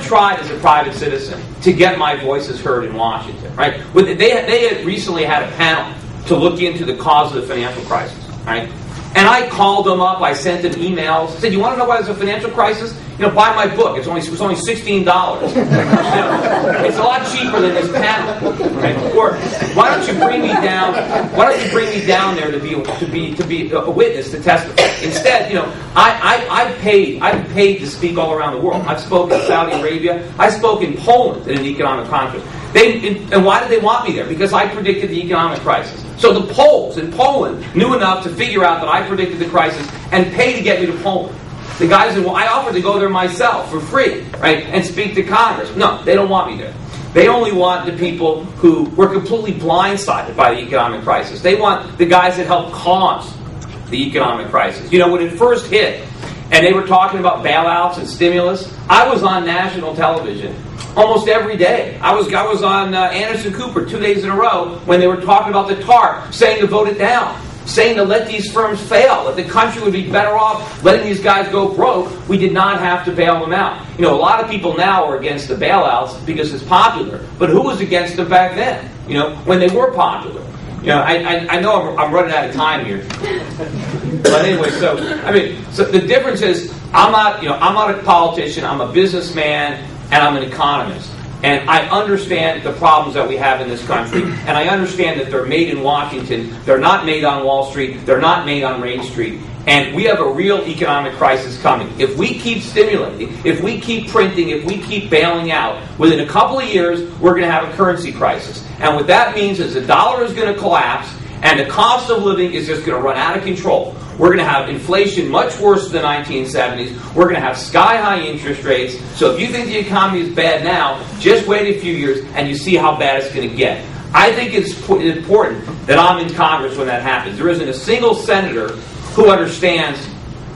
tried as a private citizen to get my voices heard in Washington, right? They had recently had a panel to look into the cause of the financial crisis, right? And I called them up, I sent them emails, said, you want to know why there's a financial crisis? Buy my book. It was only $16. It's a lot cheaper than this panel. Right? Or why don't you bring me down? Why don't you bring me down there to be a witness to testify? Instead, I've paid to speak all around the world. I've spoken in Saudi Arabia. I spoke in Poland at an economic conference. And why did they want me there? Because I predicted the economic crisis. So the Poles in Poland knew enough to figure out that I predicted the crisis and pay to get me to Poland. The guys said, well, I offered to go there myself for free, right, and speak to Congress. No, they don't want me there. They only want the people who were completely blindsided by the economic crisis. They want the guys that helped cause the economic crisis. When it first hit, and they were talking about bailouts and stimulus, I was on national television almost every day. I was on Anderson Cooper 2 days in a row when they were talking about the TARP, saying to vote it down, saying to let these firms fail, that the country would be better off letting these guys go broke. We did not have to bail them out. A lot of people now are against the bailouts because it's popular, but who was against them back then? When they were popular. I know I'm running out of time here, but anyway, so the difference is I'm not a politician. I'm a businessman and I'm an economist. And I understand the problems that we have in this country, and I understand that they're made in Washington. They're not made on Wall Street. They're not made on Main Street. And we have a real economic crisis coming. If we keep stimulating, if we keep printing, if we keep bailing out, within a couple of years, we're going to have a currency crisis. And what that means is the dollar is going to collapse, and the cost of living is just going to run out of control. We're going to have inflation much worse than the 1970s. We're going to have sky-high interest rates. So if you think the economy is bad now, just wait a few years and you see how bad it's going to get. I think it's important that I'm in Congress when that happens. There isn't a single senator who understands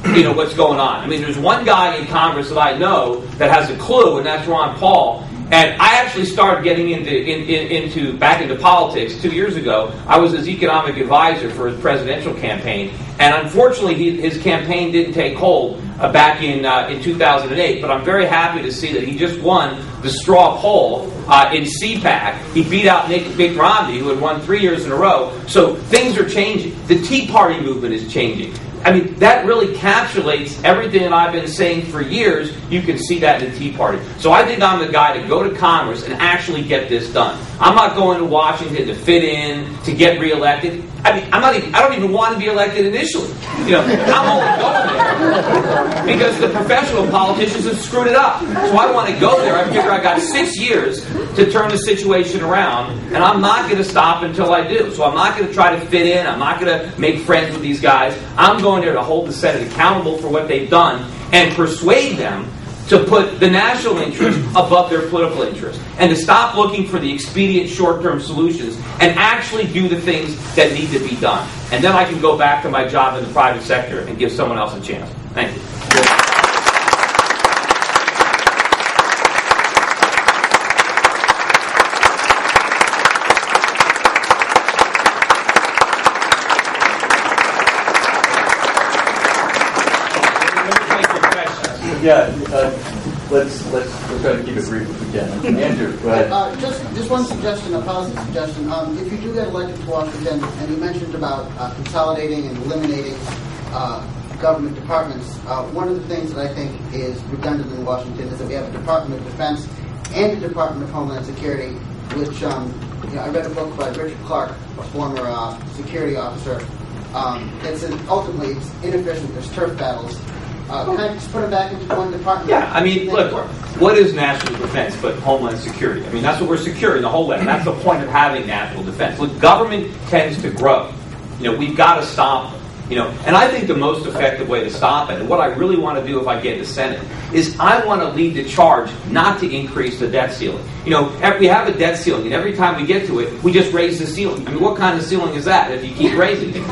what's going on. There's one guy in Congress that I know that has a clue, and that's Ron Paul. And I actually started getting back into politics 2 years ago. I was his economic advisor for his presidential campaign, and unfortunately, his campaign didn't take hold back in 2008. But I'm very happy to see that he just won the straw poll in CPAC. He beat out Mitt Romney, who had won 3 years in a row. So things are changing. The Tea Party movement is changing. That really encapsulates everything that I've been saying for years. You can see that in the Tea Party. So I think I'm the guy to go to Congress and actually get this done. I'm not going to Washington to fit in, to get reelected. I don't even want to be elected initially. I'm only going there because the professional politicians have screwed it up. So I want to go there. I figure I got 6 years to turn the situation around, and I'm not going to stop until I do. So I'm not going to try to fit in. I'm not going to make friends with these guys. I'm going there to hold the Senate accountable for what they've done and persuade them to put the national interest above their political interest, and to stop looking for the expedient short-term solutions and actually do the things that need to be done. And then I can go back to my job in the private sector and give someone else a chance. Thank you. Yeah, let's try to keep it brief if we can. Andrew, go ahead. Just one suggestion, a policy suggestion. If you do get elected to Washington, and you mentioned about consolidating and eliminating government departments, one of the things that I think is redundant in Washington is that we have a Department of Defense and a Department of Homeland Security, which I read a book by Richard Clark, a former security officer, that says ultimately it's inefficient. There's turf battles. Can I just put it back into one department? Yeah, look, what is national defense but Homeland Security? That's what we're securing the whole land. That's the point of having national defense. Look, government tends to grow. We've got to stop them. And I think the most effective way to stop it, and what I really want to do if I get the Senate, is I want to lead the charge not to increase the debt ceiling. We have a debt ceiling, and every time we get to it, we just raise the ceiling. What kind of ceiling is that if you keep raising it?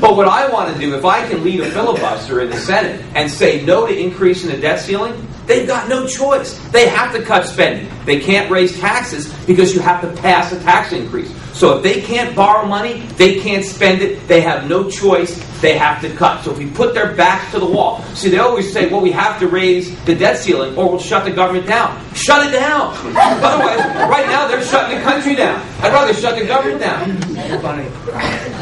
But what I want to do, if I can lead a filibuster in the Senate and say no to increasing the debt ceiling, They've got no choice. They have to cut spending. They can't raise taxes because you have to pass a tax increase. So if they can't borrow money, they can't spend it, they have no choice, they have to cut. So if we put their backs to the wall, see, they always say, well, we have to raise the debt ceiling or we'll shut the government down. Shut it down. Otherwise, right now, they're shutting the country down. I'd rather shut the government down.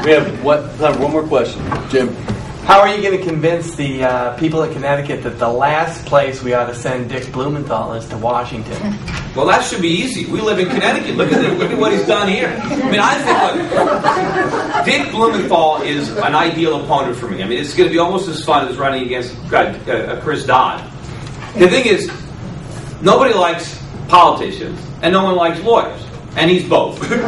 We have one more question. Jim. How are you going to convince the people of Connecticut that the last place we ought to send Dick Blumenthal is to Washington? Well, that should be easy. We live in Connecticut. Look at what he's done here. I mean, I think, look, Dick Blumenthal is an ideal opponent for me. I mean, it's going to be almost as fun as running against Chris Dodd. The thing is, nobody likes politicians, and no one likes lawyers. And he's both. And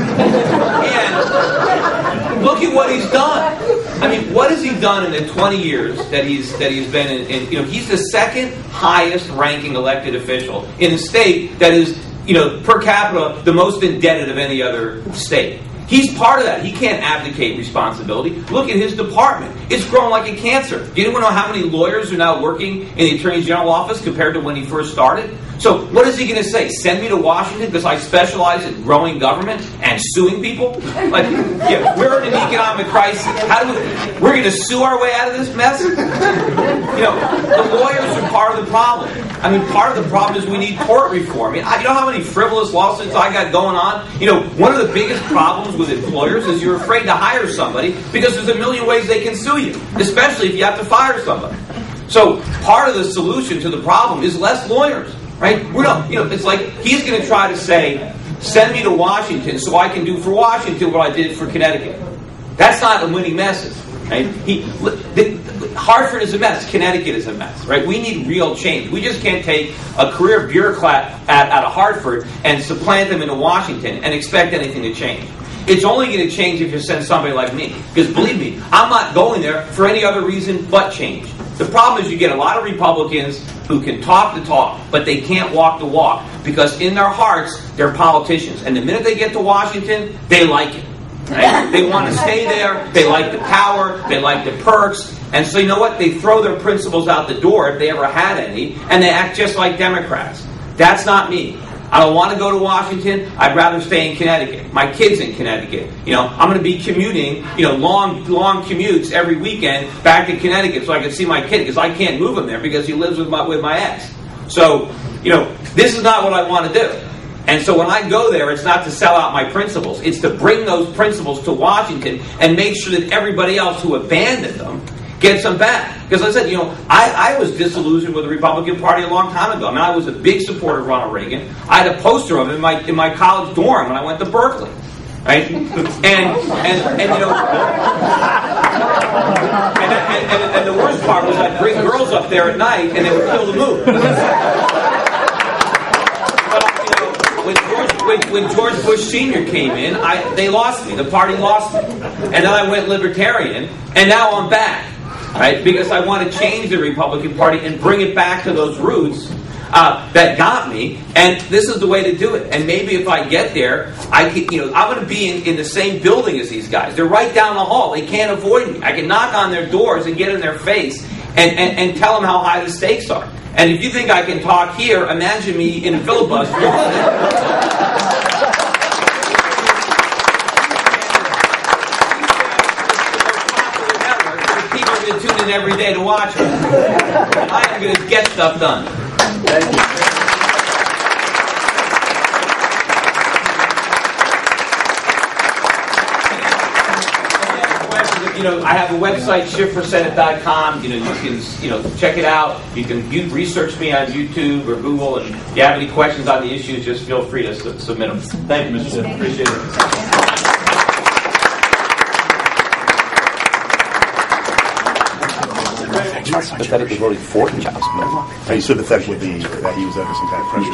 look at what he's done. I mean, what has he done in the 20 years that he's been in? You know, he's the second highest ranking elected official in a state that is, you know, per capita the most indebted of any other state. He's part of that. He can't abdicate responsibility. Look at his department. It's grown like a cancer. Do you want to know how many lawyers are now working in the Attorney General office compared to when he first started? So what is he going to say? Send me to Washington because I specialize in growing government and suing people? Like, yeah, we're in an economic crisis. We're going to sue our way out of this mess? You know, the lawyers are part of the problem. I mean, part of the problem is we need tort reform. I mean, you know how many frivolous lawsuits I got going on? You know, one of the biggest problems with employers is you're afraid to hire somebody because there's a million ways they can sue you, especially if you have to fire somebody. So part of the solution to the problem is less lawyers. Right? We're not, you know, it's like he's going to try to say, send me to Washington so I can do for Washington what I did for Connecticut. That's not a winning message. Right? Hartford is a mess. Connecticut is a mess. Right? We need real change. We just can't take a career bureaucrat out of Hartford and supplant them into Washington and expect anything to change. It's only going to change if you send somebody like me. Because believe me, I'm not going there for any other reason but change. The problem is you get a lot of Republicans who can talk the talk, but they can't walk the walk because in their hearts, they're politicians. And the minute they get to Washington, they like it. Right? They want to stay there. They like the power. They like the perks. And so you know what? They throw their principles out the door if they ever had any, and they act just like Democrats. That's not me. I don't want to go to Washington. I'd rather stay in Connecticut. My kid's in Connecticut. You know, I'm going to be commuting, you know, long commutes every weekend back to Connecticut so I can see my kid because I can't move him there because he lives with my ex. So, you know, this is not what I want to do. And so when I go there, it's not to sell out my principles. It's to bring those principles to Washington and make sure that everybody else who abandoned them gets them back. Because like I said, you know, I was disillusioned with the Republican Party a long time ago. I mean, I was a big supporter of Ronald Reagan. I had a poster of him in my college dorm when I went to Berkeley. Right? And you know, and the worst part was I'd bring girls up there at night and they would kill the mood. But, when George Bush Sr. came in, they lost me. The party lost me. And then I went libertarian, and now I'm back. Right? Because I want to change the Republican Party and bring it back to those roots that got me, and this is the way to do it. And maybe if I get there, I can, you know, I'm going to be in the same building as these guys. They're right down the hall. They can't avoid me. I can knock on their doors and get in their face and tell them how high the stakes are. And if you think I can talk here, imagine me in a filibuster. Tune in every day to watch it. And I am going to get stuff done. Thank you. You know, I have a website, SchiffForSenate.com. You know, you can check it out. You can research me on YouTube or Google, and if you have any questions on the issues, just feel free to submit them. Thank you, Mr. Schiff. Appreciate it. Sympathetic with voting for child support. Are you sympathetic with that he was under some kind of pressure?